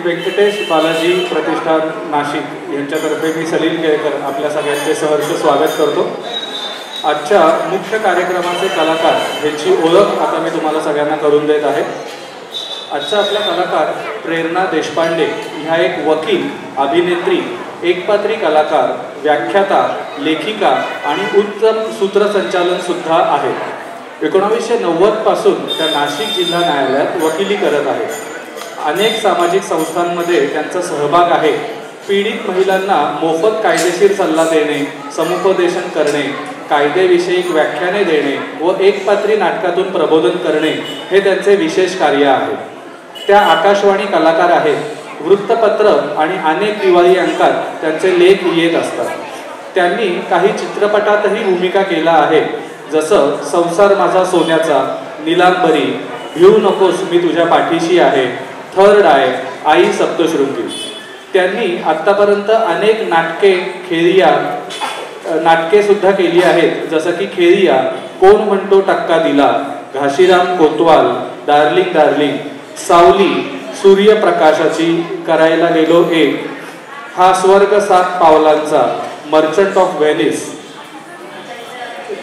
व्यंकटेश बालाजी प्रतिष्ठान नाशिक यांच्यातर्फे मी सलील केळकर आपल्या सगळ्यांचे सहर्ष स्वागत करतो। आजच्या मुख्य कार्यक्रमाचे कलाकार यांची ओळख आता मी तुम्हाला सगळ्यांना करून देत आहे। आजचा आपला कलाकार प्रेरणा देशपांडे ह्या एक वकील, अभिनेत्री, एकपात्री कलाकार, व्याख्याता, लेखिका आणि उत्तम सूत्रसंचालन सुद्धा आहेत। 1990 पासून त्या नाशिक जिल्हा न्यायालयात वकिली करत आहेत। अनेक सामाजिक संस्थांमध्ये त्यांचा सहभाग आहे। पीडित महिलांना मोफत कायदेशीर सल्ला देणे, समुपदेशन करणे, कायदेविषयक व्याख्याने देणे व एकपात्री नाटकातून प्रबोधन करणे हे त्यांचे विशेष कार्य आहे। त्या आकाशवाणी कलाकार आहेत। वृत्तपत्र आणि अनेक दिवाळी अंकात त्यांचे लेख येत असतात। त्यांनी काही चित्रपटातही भूमिका केला आहे, जसं संसार माझा सोन्याचा, नीलांबरी, भिऊ नकोस मी तुझ्या पाठीशी आहे, थर्ड आय, आई सप्तशृंगी। त्यांनी आतापर्यंत अनेक नाटके सुद्धा केली आहेत, जसं की खेरिया, कोण म्हणतो टक्का दिला, घाशीराम कोतवाल, डार्लिंग डार्लिंग, सावली, सूर्यप्रकाशाची, करायला गेलो एक, हा स्वर्ग 7 पावलांचा, मर्चंट ऑफ व्हेनिस।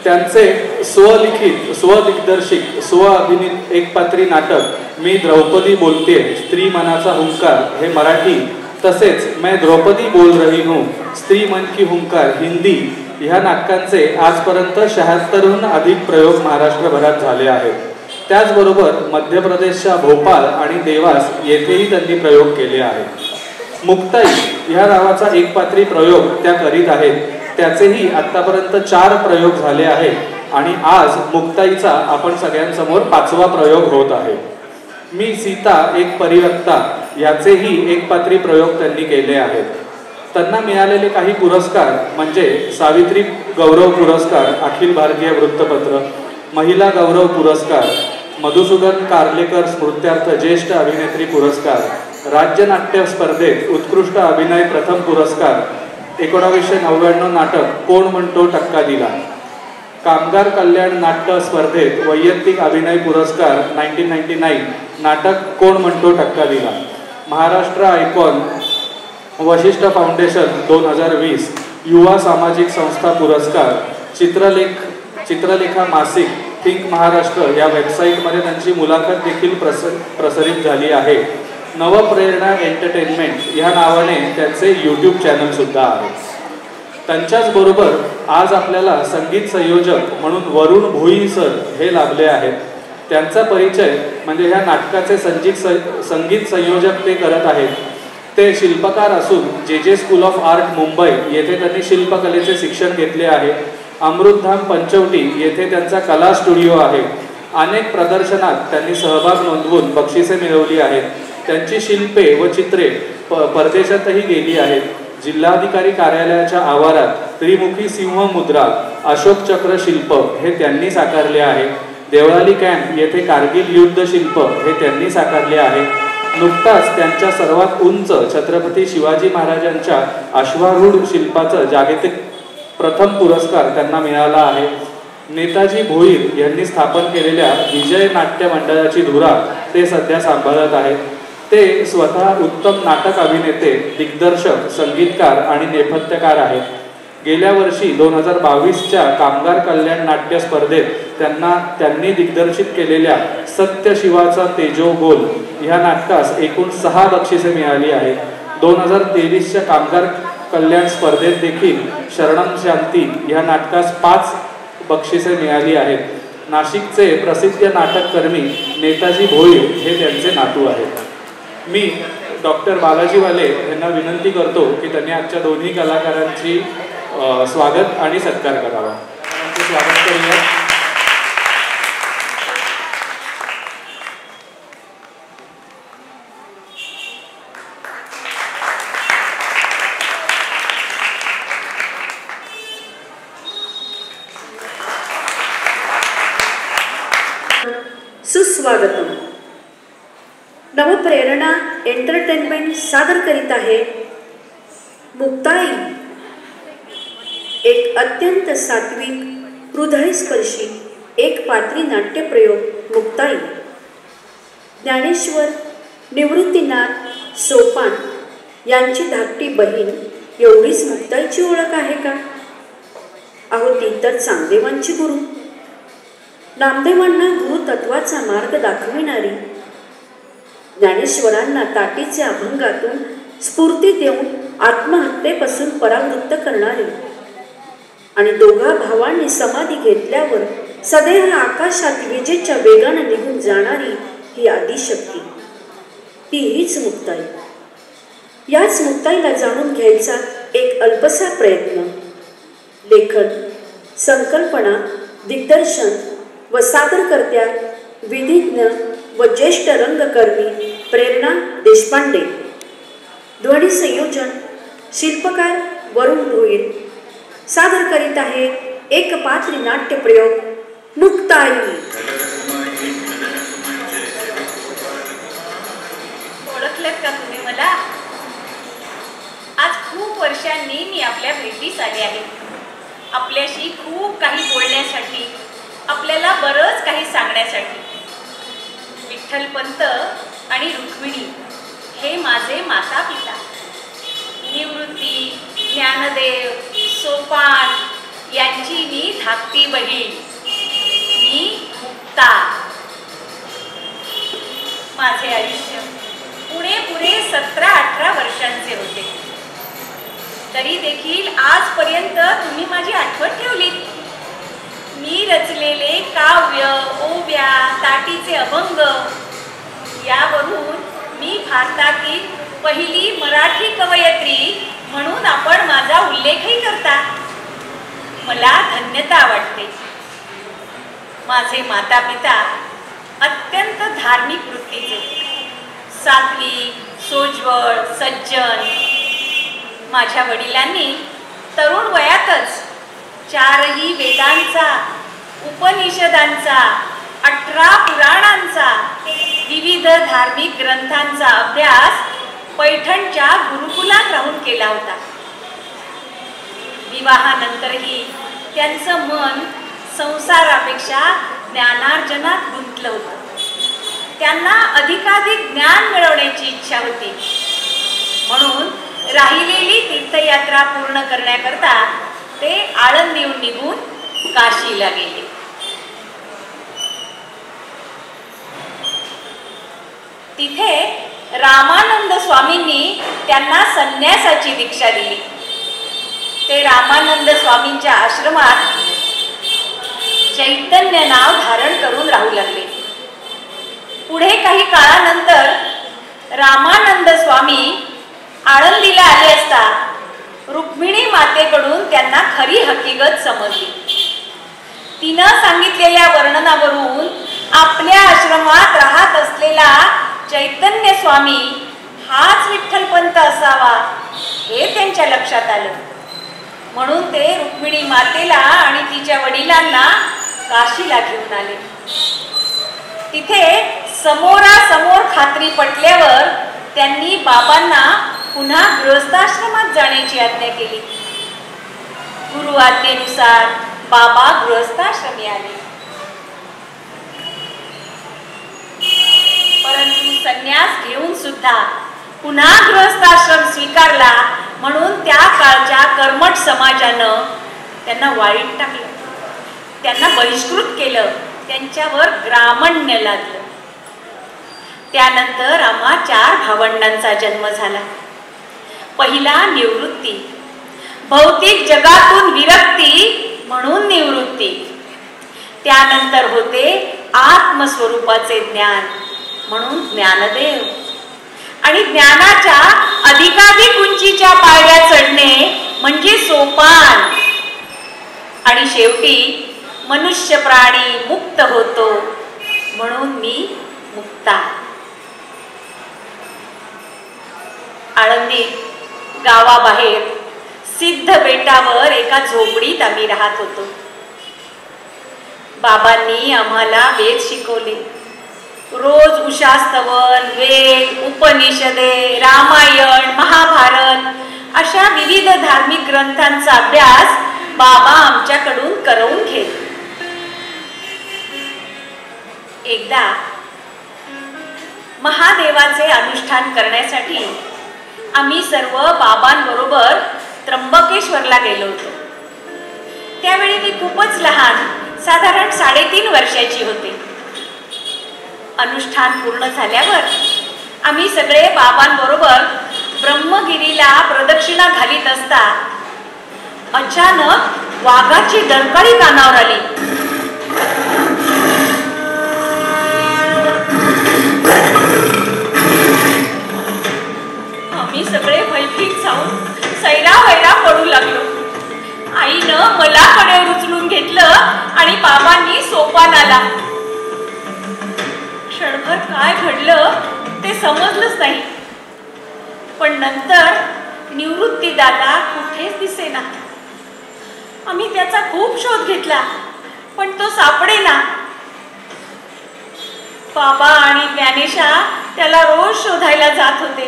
त्यांचे स्वलिखित, स्वदिग्दर्शित, स्वअभिनीत एकपात्री नाटक मी द्रौपदी बोलते, स्त्री मनाचा हुंकार हे मराठी, तसेच मैं द्रौपदी बोल रही हूँ, स्त्री मन की हुंकार हिंदी ह्या नाटकांचे आजपर्यंत 76हून अधिक प्रयोग महाराष्ट्रभरात झाले आहेत। त्याचबरोबर मध्य प्रदेशच्या भोपाळ आणि देवास येथेही त्यांनी प्रयोग केले आहेत। मुक्ताई ह्या नावाचा एकपात्री प्रयोग त्या करीत आहेत। त्याचेही आतापर्यंत 4 प्रयोग झाले आहेत आणि आज मुक्ताईचा आपण सगळ्यांसमोर 5वा प्रयोग होत आहे। मी सीता एक परिवक्ता याचेही एकपात्री प्रयोग त्यांनी केले आहेत। त्यांना मिळालेले काही पुरस्कार म्हणजे सावित्री गौरव पुरस्कार, अखिल भारतीय वृत्तपत्र, महिला गौरव पुरस्कार, मधुसूदन कार्लेकर स्मृत्यार्थ ज्येष्ठ अभिनेत्री पुरस्कार, राज्य नाट्य स्पर्धेत उत्कृष्ट अभिनय प्रथम पुरस्कार, 1999 नाटक कोण म्हणतो टक्का दिला, कामगार कल्याण नाट्य स्पर्धेत वैयक्तिक अभिनय पुरस्कार 1999 नाटक कोण म्हणतो टक्का दिला, महाराष्ट्र आयकॉन वशिष्ठ फाउंडेशन 2020 युवा सामाजिक संस्था पुरस्कार, चित्रलेखा मासिक, थिंक महाराष्ट्र या वेबसाईटमध्ये त्यांची मुलाखत देखील प्रसारित झाली आहे। नवप्रेरणा एंटरटेनमेंट ह्या नावाने त्यांचे यूट्यूब चॅनल सुद्धा आहे। त्यांच्याच बरोबर आज आपल्याला संगीत संयोजक म्हणून वरुण भोई सर हे लाभले आहेत। त्यांचा परिचय म्हणजे ह्या नाटकाचे संगीत संयोजक ते करत आहेत। ते शिल्पकार असून जे स्कूल ऑफ आर्ट मुंबई येथे त्यांनी शिल्पकलेचे शिक्षण घेतले आहे। अमृतधाम पंचवटी येथे त्यांचा कला स्टुडिओ आहे। अनेक प्रदर्शनात त्यांनी सहभाग नोंदवून बक्षिसे मिळवली आहेत। त्यांची शिल्पे व चित्रे परदेशातही गेली आहेत। जिल्हाधिकारी कार्यालयाच्या आवारात त्रिमुखी सिंह मुद्रा, अशोक चक्र शिल्प हे त्यांनी साकारले आहे। देवळाली कॅम्प येथे कारगिल युद्ध शिल्प हे त्यांनी साकारले आहे। नुकताच त्यांच्या सर्वात उंच छत्रपती शिवाजी महाराजांच्या अश्वारूढ शिल्पाचं जागतिक प्रथम पुरस्कार त्यांना मिळाला आहे। नेताजी भोईर यांनी स्थापन केलेल्या विजय नाट्य मंडळाची धुरा ते सध्या सांभाळत आहेत। ते स्वतः उत्तम नाटक अभिनेते, दिग्दर्शक, संगीतकार आणि नेपथ्यकार आहेत। गेल्या वर्षी 2022च्या कामगार कल्याण नाट्य स्पर्धेत त्यांनी दिग्दर्शित केलेल्या सत्य शिवाचा तेजो गोल ह्या नाटकास एकूण 6 बक्षिसे मिळाली आहेत। 2023च्या कामगार कल्याण स्पर्धेत देखील शरणम शांती ह्या नाटकास 5 बक्षिसे मिळाली आहेत। नाशिकचे प्रसिद्ध नाटककर्मी नेताजी भोईर हे त्यांचे नातू आहेत। मी डॉक्टर बालाजी वाले यांना विनंती करतो की त्यांनी आजच्या दोन्ही कलाकारांची स्वागत आणि सत्कार करावा। स्वागत करूया। सुस्वागतम। नवप्रेरणा एंटरटेनमेंट सादर करीत आहे मुक्ताई, एक अत्यंत सात्विक, हृदयस्पर्शी एकपात्री नाट्यप्रयोग मुक्ताई। ज्ञानेश्वर, निवृत्तीनाथ, सोपान यांची धाकटी बहीण एवढीच मुक्ताईची ओळख आहे का? अहो ती तर चांगदेवांची गुरु, नामदेवांना गुरुतत्वाचा मार्ग दाखविणारी, ज्ञानेश्वरांना ताटीचे अभंगातून स्फूर्ती देऊन आत्महत्येपासून परावृत्त करणारी आणि दोघा भावांनी समाधी घेतल्यावर सदैव आकाशात विजेच्या वेगाने निघून जाणारी ही आदिशक्ती, ती हीच मुक्ताई. याच मुक्ताईला जाणून घ्यायचा एक अल्पसा प्रयत्न. लेखन, संकल्पना, दिग्दर्शन व सादरकर्त्या विधिज्ञ व ज्येष्ठ रंगकर्मी प्रेरणा देशपांडे. ध्वनी संयोजन शिल्पकार वरुण भोईर. सादर करीत आहे एक पात्री नाट्य प्रयोग मुक्ताई. ओळखलं का तुम्ही मला? आज खूप वर्षांनी मी आपल्या भेटीस आले आहे. आपल्याशी खूप काही बोलण्यासाठी, आपल्याला बरंच काही सांगण्यासाठी. विठ्ठलपंत आणि रुक्मिणी हे माझे माता पिता. निवृत्ती, ज्ञानदेव, सोपान यांची मी धाकटी बहीण. मी मुक्ता. माझे आयुष्य पुढे 17-18 वर्षांचे होते. तरी देखील आजपर्यंत तुम्ही माझी आठवण ठेवलीत. मी रचलेले काव्य, ओव्या, ताटीचे अभंग यावरून मी भारतातील पहिली मराठी कवयित्री म्हणून आपण माझा उल्लेखही करता. मला धन्यता वाटते. माझे माता पिता अत्यंत धार्मिक वृत्तीचे, सात्विक, सोज्वळ, सज्जन. माझ्या वडिलांनी तरुण वयातच 4ही वेदांचा, उपनिषदांचा, 18 पुराणांचा, विविध धार्मिक ग्रंथांचा अभ्यास पैठणच्या गुरुकुलात राहून केला होता. विवाहानंतरही त्यांचं मन संसारापेक्षा ज्ञानार्जनात गुंतलं होतं. त्यांना अधिकाधिक ज्ञान मिळवण्याची इच्छा होती. म्हणून राहिलेली तीर्थयात्रा पूर्ण करण्याकरता ते आळंदीहून निघून काशीला गेले. तिथे रामानंद स्वामींनी त्यांना संन्यासाची दीक्षा दिली. ते रामानंद स्वामींच्या आश्रमात चैतन्य नाव धारण करून राहू लागले. पुढे काही काळानंतर रामानंद स्वामी आळंदीला आले असता रुक्मिणी मातेकडून त्यांना खरी हकीकत समजली. तिनं सांगितलेल्या वर्णनावरून आपल्या आश्रमात राहत असलेला चैतन्य स्वामी हाच विठ्ठलपंत असावा हे त्यांच्या लक्षात आलं. म्हणून ते रुक्मिणी मातेला आणि तिच्या वडिलांना काशीला घेऊन आले. तिथे समोरासमोर खात्री पटल्यावर त्यांनी बाबांना पुन्हा गृहस्थाश्रमात जाण्याची आज्ञा केली. गुरु आज्ञेनुसार बाबा गृहस्थाश्रमी आले. परंतु संन्यास घेऊन सुद्धा पुन्हा गृहस्थाश्रम स्वीकारला म्हणून त्या काळच्या कर्मठ समाजानं त्यांना वाळीत टाकलं, त्यांना बहिष्कृत केलं, त्यांच्यावर ग्रामण्य लादलं. त्यानंतर आम्हा 4 भावंडांचा जन्म झाला. पहिला निवृत्ती, भौतिक जगातून विरक्ती म्हणून निवृत्ती. त्यानंतर होते आत्मस्वरूपाचे ज्ञान म्हणून ज्ञानदेव. आणि ज्ञानाच्या अधिकाधिक उंचीच्या पायऱ्या चढणे म्हणजे सोपान. आणि शेवटी मनुष्य प्राणी मुक्त होतो म्हणून मी मुक्ता. आळंदी गावाबाहेर सिद्ध बेटावर एका झोपडीत आम्ही राहत होतो. बाबांनी आम्हाला वेद शिकवले. रोज उषास्तवन, वेद, उपनिषदे, रामायण, महाभारत अशा विविध धार्मिक ग्रंथांचा अभ्यास बाबा आमच्याकडून करवून घेत. एकदा महादेवाचे अनुष्ठान करण्यासाठी आम्ही सर्व बाबांबरोबर त्र्यंबकेश्वरला गेलो होतो. त्यावेळी मी खूपच लहान, साधारण 3.5 वर्षाची होते. अनुष्ठान पूर्ण झाल्यावर आम्ही सगळे बाबांबरोबर ब्रह्मगिरीला प्रदक्षिणा घालीत असता अचानक वाघाची डरकाळी कानावर आली. आम्ही सगळे भयभीत जाऊन सैरावैरा पडू लागलो. आईनं मला कडेवर उचलून घेतलं आणि बाबांनी सोपानाला. क्षणभर काय घडलं ते समजलंच नाही. पण नंतर निवृत्ती दादा कुठेच दिसेना. आम्ही त्याचा खूप शोध घेतला, पण तो सापडेना. बाबा आणि ज्ञानेशा त्याला रोज शोधायला जात होते.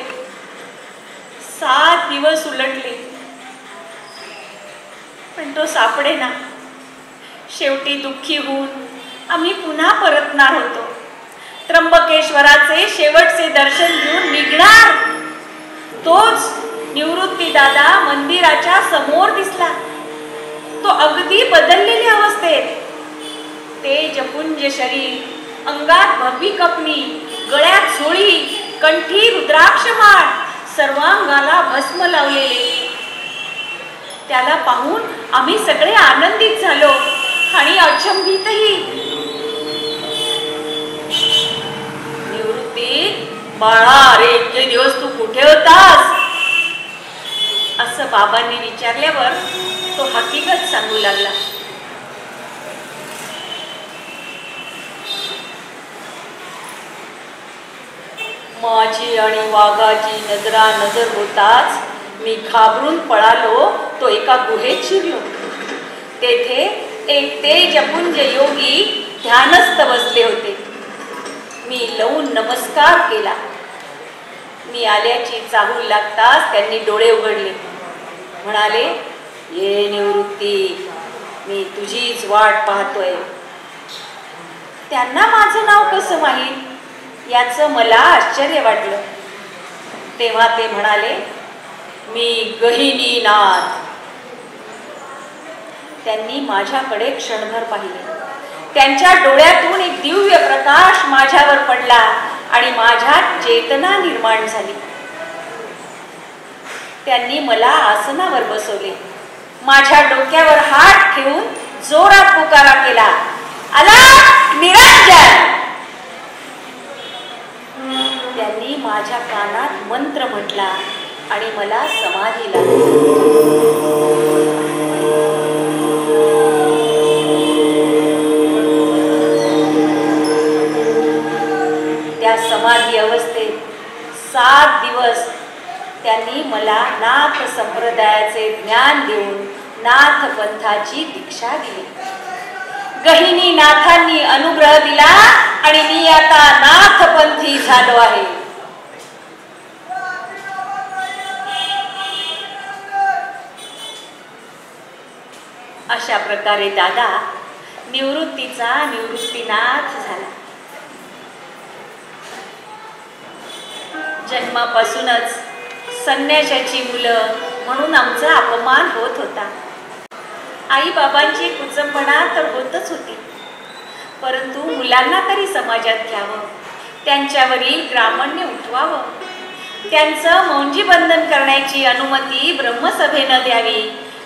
7 दिवस उलटले, पण तो सापडेना. शेवटी दुःखी होऊन आम्ही पुन्हा परतणार होतो. त्र्यंबकेश्वराचे शेवटचे दर्शन घेऊन निघणार, तोच निवृत्ती दादा मंदिराच्या समोर दिसला. तो अगदी बदललेल्या अवस्थेत. तेजपुंज शरीर, अंगात भगवी कपणी, गळ्यात झोळी, कंठी रुद्राक्षमाळ, सर्वांगाला भस्म लावलेले. त्याला पाहून आम्ही सगळे आनंदित झालो आणि अचंबितही. निवृत्ती, बाळा, अरे इतके दिवस तू कुठे होतास? असं बाबांनी विचारल्यावर तो हकीकत सांगू लागला. माझी आणि वाघाची नजरानजर होताच मी घाबरून पळालो तो एका गुहेत शिरलो. तेथे एक तेजपुंज योगी ध्यानस्थ बसले होते. मी लावून नमस्कार केला. मी आल्याची चाहूल लागताच त्यांनी डोळे उघडले. म्हणाले, ये निवृत्ती, मी तुझीच वाट पाहतोय. त्यांना माझं नाव कसं माहीत याचं मला आश्चर्य वाटलं. तेव्हा ते म्हणाले, मी गहिनीनाथ. त्यांनी माझ्याकडे क्षणभर पाहिले. त्यांच्या डोळ्यातून एक दिव्य प्रकाश माझ्यावर पडला आणि माझ्यात चेतना निर्माण झाली. त्यांनी मला आसनावर बसवले. माझ्या डोक्यावर हात ठेवून जोरात पुकारा केला, आला निरंजन. त्यांनी माझ्या कानात मंत्र म्हटला आणि मला समाधी लागली. त्या समाधी अवस्थेत 7 दिवस त्यांनी मला नाथ संप्रदायाचे ज्ञान देऊन नाथ पंथाची दीक्षा दिली. गहिनी नाथांनी अनुग्रह दिला आणि मी आता नाथपंथी झालो आहे. अशा प्रकारे दादा निवृत्तीचा निवृत्तीनाथ झाला. जन्मापासूनच संन्याशाची मुलं म्हणून आमचा अपमान होत होता. आई बाबांची कुचंबणा तर होतच होती, परंतु मुलांना तरी समाजात घ्यावं, त्यांच्यावरील ग्रामण्य उठवावं, त्यांचं मौंजी बंधन करण्याची अनुमती ब्रह्मसभेनं द्यावी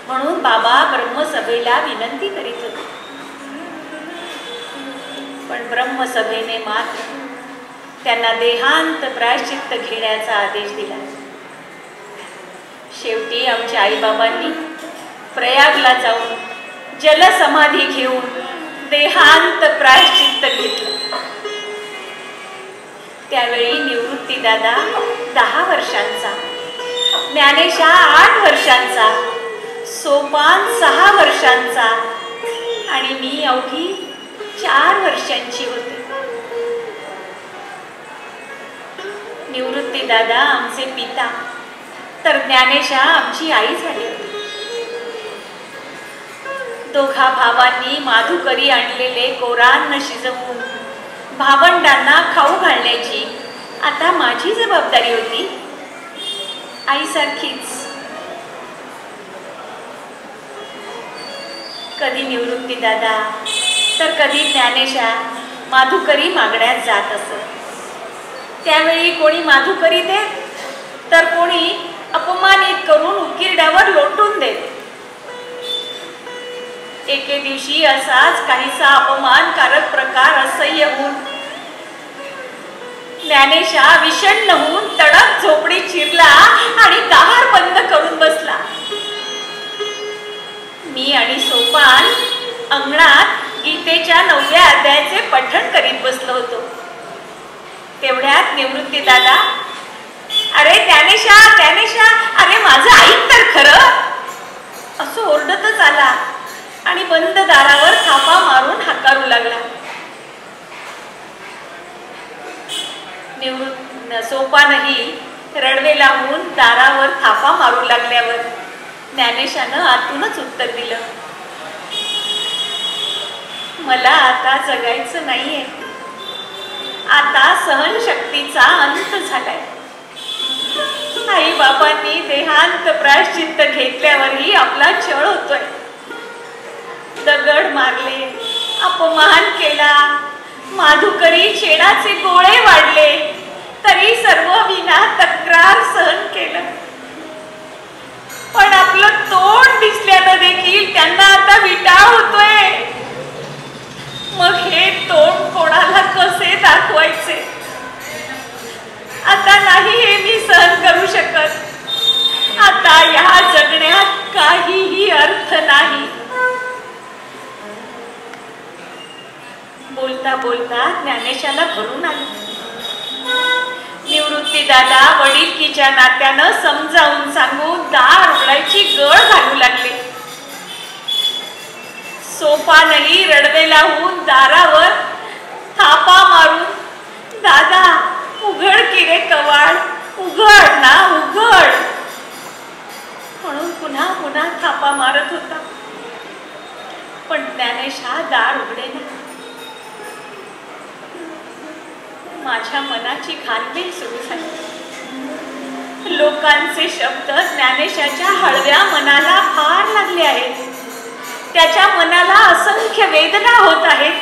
म्हणून बाबा ब्रह्मसभेला विनंती करीत होते. पण ब्रह्मसभेने मात्र त्यांना देहांत प्रायश्चित्त घेण्याचा आदेश दिला. शेवटी आमच्या आईबाबांनी प्रयागला जाऊन जलसमाधी घेऊन देहांत प्रायश्चित्त घेतलं. त्यावेळी निवृत्ती दादा 10 वर्षांचा, ज्ञानेशा 8 वर्षांचा, सोपान 6 वर्षांचा आणि मी अवघी 4 वर्षांची होते. निवृत्ती दादा आमचे पिता तर ज्ञानेशा आमची आई झाली होती. दोघा भावांनी माधुकरी आणलेले कोरान्न शिजवून भावंडांना खाऊ घालण्याची आता माझी जबाबदारी होती आईसारखीच. कधी निवृत्ती दादा तर कधी ज्ञानेशा माधुकरी मागण्यात जात असत. त्यावेळी कोणी माधुकरी देत तर कोणी अपमानित करून उकिरड्यावर लोटून देत. एके दिवशी असाच काहीसा अपमानकारक प्रकार असह्य होऊन ज्ञानेशा विषण्ण होऊन तडक झोपडीत शिरला आणि दार बंद करून बसला. मी आणि सोपान अंगणात गीतेच्या 9व्या अध्यायाचे पठण करीत बसलो होतो. तेवढ्यात निवृत्ती दादा, अरे ज्ञानेशा ज्ञानेशा, अरे माझं ऐक तर खरं, असं ओरडतच आला आणि बंद दारावर थापा मारून हाकारू लागला. सोपानही रडवेला होऊन दारावर थापा मारू लागल्यावर ज्ञानेशानं आतूनच उत्तर दिलं, मला आता जगायचं नाहीये. आता सहनशक्तीचा अंत झालाय. आई बाबांनी देहांत प्रायश्चित्त घेतल्यावरही आपला छळ होतोय. दगड मारले, अपमान केला, माधुकरी शेणाचे गोळे वाढले, तरी सर्व विना तक्रार सहन केलं. पण आपलं तोंड दिसल्यानं देखील त्यांना आता विटाळ होतोय. मग हे तोंड कोणाला कसे दाखवायचे? आता नाही हे मी सहन करू शकत. आता या जगण्यात काहीही अर्थ नाही. बोलता बोलता ज्ञानेशाला भरून आलं. निवृत्ती दादा वडीलकीच्या नात्यानं समजावून सांगून दार उघडायची गळ घालू लागले. सोपानही रडवेला होऊन दारावर थापा मारून, दादा उघड की रे कवाड, उघड ना उघड, म्हणून पुन्हा पुन्हा थापा मारत होता. पण ज्ञानेशा दार उघडेना. माझ्या मनाची घालमेल सुरू झाली. लोकांचे शब्द ज्ञानेशाच्या हळव्या मनाला फार लागले आहेत. त्याच्या मनाला असंख्य वेदना होत आहेत.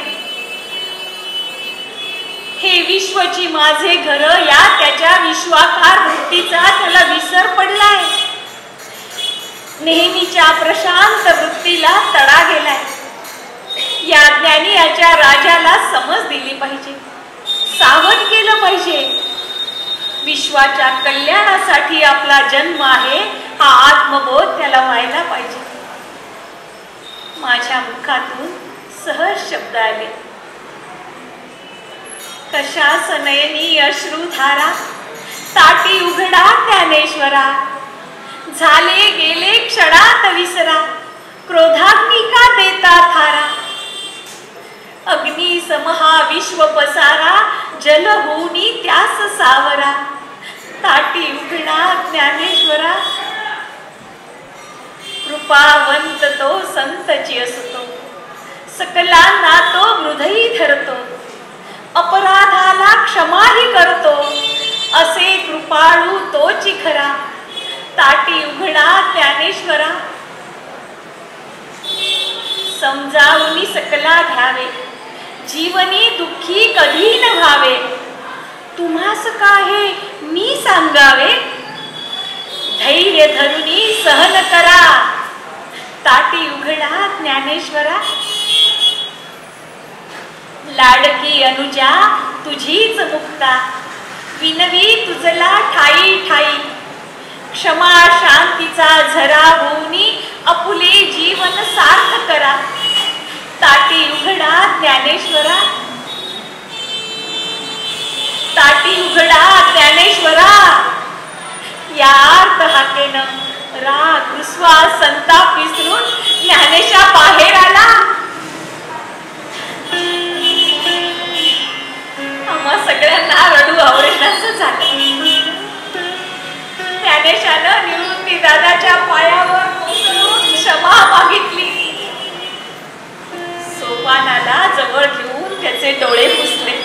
हे विश्वची माझे घर या त्याच्या विश्वाकार वृत्तीचा त्याला विसर पडलाय. नेहमीच्या प्रशांत वृत्तीला तडा गेलाय. या ज्ञानी याच्या राजाला समज दिली पाहिजे, सावध केलं पाहिजे. विश्वाच्या कल्याणासाठी आपला जन्म आहे हा आत्मबोध त्याला व्हायला पाहिजे. माझ्या मुखातून सहज शब्द आले, कशास नयनी अश्रुधारा, ताटी उघडा ज्ञानेश्वरा. झाले गेले क्षणात विसरा, क्रोधाग्नी का देता थारा. अग्नी समहा विश्व पसारा, जल होऊनी त्यास सावरा. ताटी उघडा ज्ञानेश्वरा. कृपावंत तो संतची असतो, सकलांना तो हृदयी धरतो. अपराधाला क्षमाही करतो, असे कृपाळू तोची खरा. ताटी उघडा ज्ञानेश्वरा. समजावूनी सकला घ्यावे, जीवनी दुःखी कधी न व्हावे. तुम्हास काहे मी सांगावे, धैर्य धरुनी सहन करा. ताटी उघडा ज्ञानेश्वरा. लाडकी अनुजा तुझीच मुक्ता, विनवी तुझला ठाई ठाई. क्षमा शांतीचा झरा होऊनी, आपुले जीवन सार्थ करा. ताटी उघडा ज्ञानेश्वरा. ताटी उघडा ज्ञानेश्वरा. या अर्थ हाकेनं राग रुसवा संताप विसरून ज्ञानेशा बाहेर आला. आम्हा सगळ्यांना रडू आवरेनासं झालं. ज्ञानेशानं निवृत्ती दादाच्या पायावर कोसळून क्षमा मागितली. सोपानाला जवळ घेऊन त्याचे डोळे पुसले.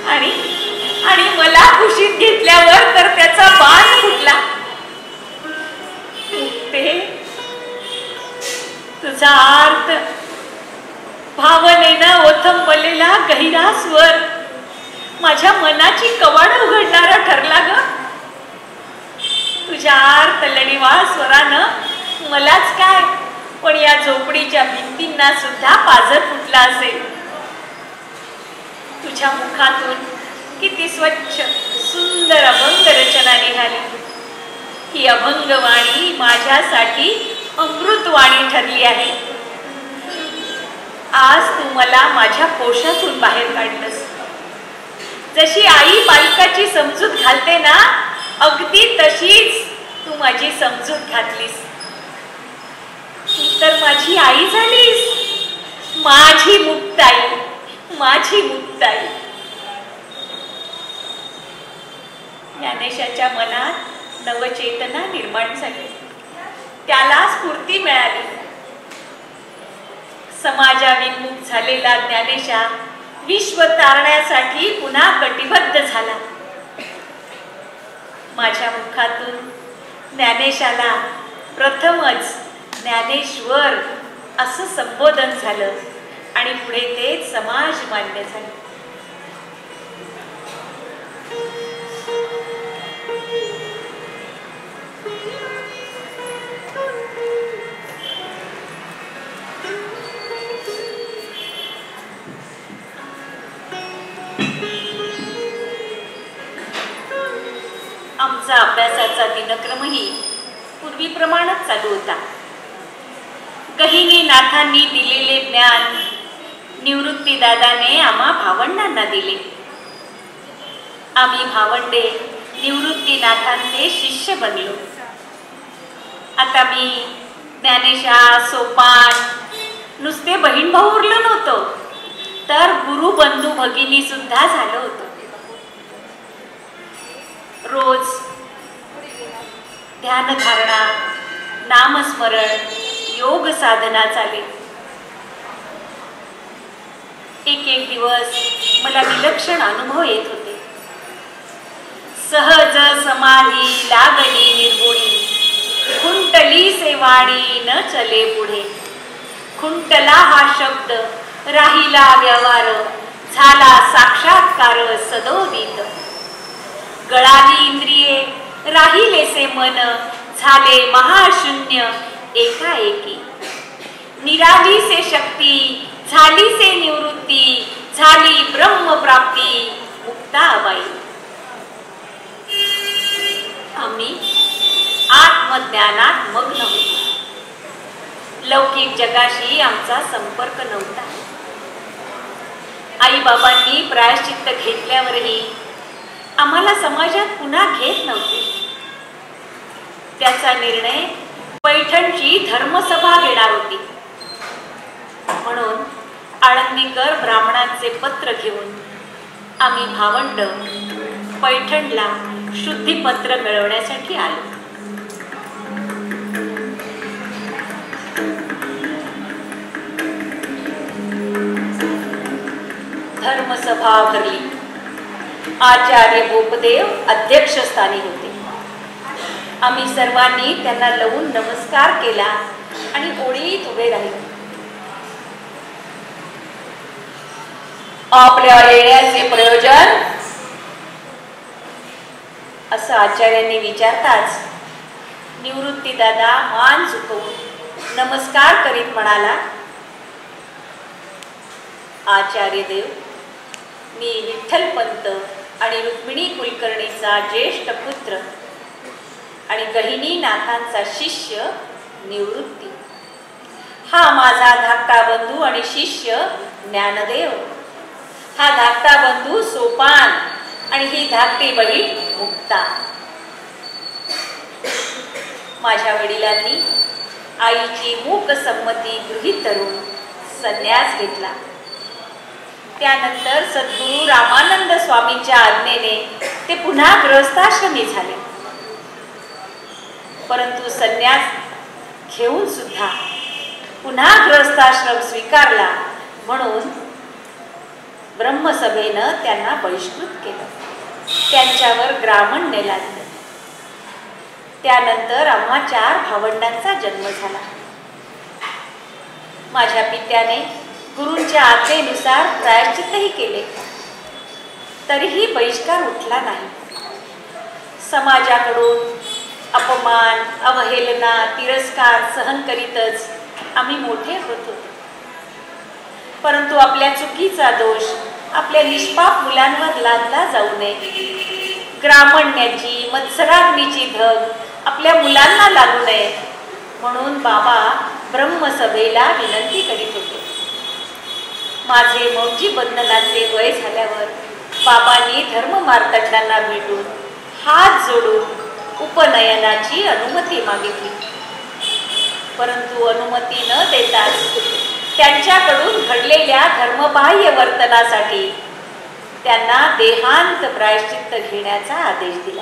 आणि मला कुशीत घेतल्यावर तर त्याचा बाण फुटला. तुझा अर्थ भावनेनं ओथंबलेला गहिरा स्वर माझ्या मनाची कवाड उघडणारा ठरला ग. तुझ्या अर्थ लढीवाळ स्वरानं मलाच काय पण या झोपडीच्या भिंतींना सुद्धा पाझर फुटला असेल. तुझ्या मुखातून किती स्वच्छ सुंदर अभंग रचना निघाली. ही अभंगवाणी माझ्यासाठी अमृतवाणी ठरली आहे. आज तू मला माझ्या कोशातून बाहेर काढलंस. जशी आई बालकाची समजूत घालते ना, अगदी तशीच तू माझी समजूत घातलीस. तू तर माझी आई झालीस, माझी मुक्ताई, माझी मुक्ताई. ज्ञानेशाच्या मनात नवचेतना निर्माण झाली. त्याला स्फूर्ती मिळाली. समाजाविमुख झालेला ज्ञानेशा विश्व तारण्यासाठी पुन्हा कटिबद्ध झाला. माझ्या मुखातून ज्ञानेशाला प्रथमच ज्ञानेश्वर असं संबोधन झालं आणि पुढे ते समाज मान्य झाले. आमचा अभ्यासाचा दिनक्रमही पूर्वीप्रमाणेच चालू होता. गहिनी नाथांनी दिलेले ज्ञान निवृत्ती दादाने आम्हा भावंडांना दिले. आम्ही भावंडे निवृत्ती नाथांचे शिष्य बनलो. आता मी ज्ञानेशा सोपान नुसते बहीण भाऊ उरलो नव्हतो, तर गुरु बंधू भगिनी सुद्धा झालो होतो. रोज ध्यानधारणा, नामस्मरण, योग साधना चाले. एक एक दिवस मला विलक्षण अनुभव येत होते. सहज समाधी लागली निर्गुणी, खुंटली सेवाणी न चले पुढे. खुंटला हा शब्द, राहिला व्यवहार, झाला साक्षात्कार सदोदित. गळाली इंद्रिये, राहिलेसे मन, झाले महाशून्य एकाएकी. निरालीसे शक्ती, झालीसे निवृत्ती, झाली ब्रह्मप्राप्ती मुक्ताबाई. आम्ही आत्मज्ञानात मग्न होतो. लौकिक जगाशी आमचा संपर्क नव्हता. आई बाबांनी प्रायश्चित्त घेतल्यावरही आम्हाला समाजात पुन्हा घेत नव्हते. त्याचा निर्णय पैठणची धर्मसभा घेणार होती. म्हणून आळंदीकर ब्राह्मणांचे पत्र घेऊन आम्ही भावंड पैठणला शुद्धिपत्र मिळवण्यासाठी आलो. धर्मसभा भरली. आचार्य गोपदेव अध्यक्षस्थानी होते. आम्ही सर्वांनी त्यांना लावून नमस्कार केला आणि ओळीत उभे राहिलो. आपल्या येण्याचे प्रयोजन असं आचार्यांनी विचारताच निवृत्ती दादा मान झुकवून नमस्कार करीत म्हणाला, आचार्य देव, मी विठ्ठलपंत आणि रुक्मिणी कुलकर्णीचा ज्येष्ठ पुत्र आणि गहिनी नाथांचा शिष्य निवृत्ती. हा माझा धाकटा बंधू आणि शिष्य ज्ञानदेव. हा धाकटा बंधू सोपान आणि ही धाकटी बहीण मुक्ता. माझ्या वडिलांनी आईची मूक संमती गृहीत धरून संन्यास घेतला. त्यानंतर सद्गुरू रामानंद स्वामींच्या आज्ञेने ते पुन्हा गृहस्थाश्रमी झाले. परंतु संन्यास घेऊन सुद्धा पुन्हा गृहस्थाश्रम स्वीकारला म्हणून ब्रह्मसभेनं त्यांना बहिष्कृत केलं, त्यांच्यावर ग्रामण्य लादलं. त्यानंतर आम्हा 4 भावंडांचा जन्म झाला. माझ्या पित्याने गुरूंच्या आज्ञेनुसार प्रायश्चित्तही केले, तरीही बहिष्कार उठला नाही. समाजाकडून अपमान, अवहेलना, तिरस्कार सहन करीतच आम्ही मोठे होत होतो. परंतु आपल्या चुकीचा दोष आपल्या निष्पाप मुलांवर लादला जाऊ नये, ग्रामण्याची मत्सराग्नीची धग आपल्या मुलांना लागू नये म्हणून बाबा ब्रह्मसभेला विनंती करीत होते. माझे मौजी बंधनाचे वय झाल्यावर बाबांनी धर्ममार्तंडांना भेटून हात जोडून उपनयनाची अनुमती मागितली. परंतु अनुमती न देताच त्यांच्याकडून घडलेल्या धर्मबाह्य वर्तनासाठी त्यांना देहांत प्रायश्चित्त घेण्याचा आदेश दिला.